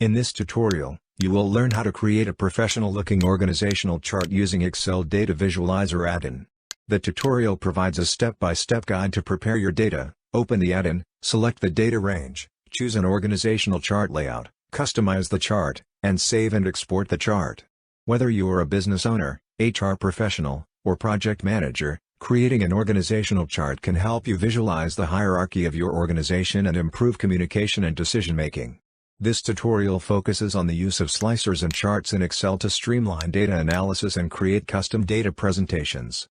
In this tutorial, you will learn how to create a professional-looking organizational chart using Excel Data Visualizer add-in. The tutorial provides a step-by-step guide to prepare your data. Open the add-in, select the data range, choose an organizational chart layout, customize the chart, and save and export the chart. Whether you are a business owner, HR professional, or project manager, creating an organizational chart can help you visualize the hierarchy of your organization and improve communication and decision-making. This tutorial focuses on the use of slicers and charts in Excel to streamline data analysis and create custom data presentations.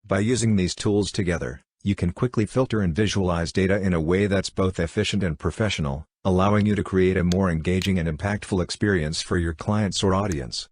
By using these tools together, you can quickly filter and visualize data in a way that's both efficient and professional, allowing you to create a more engaging and impactful experience for your clients or audience.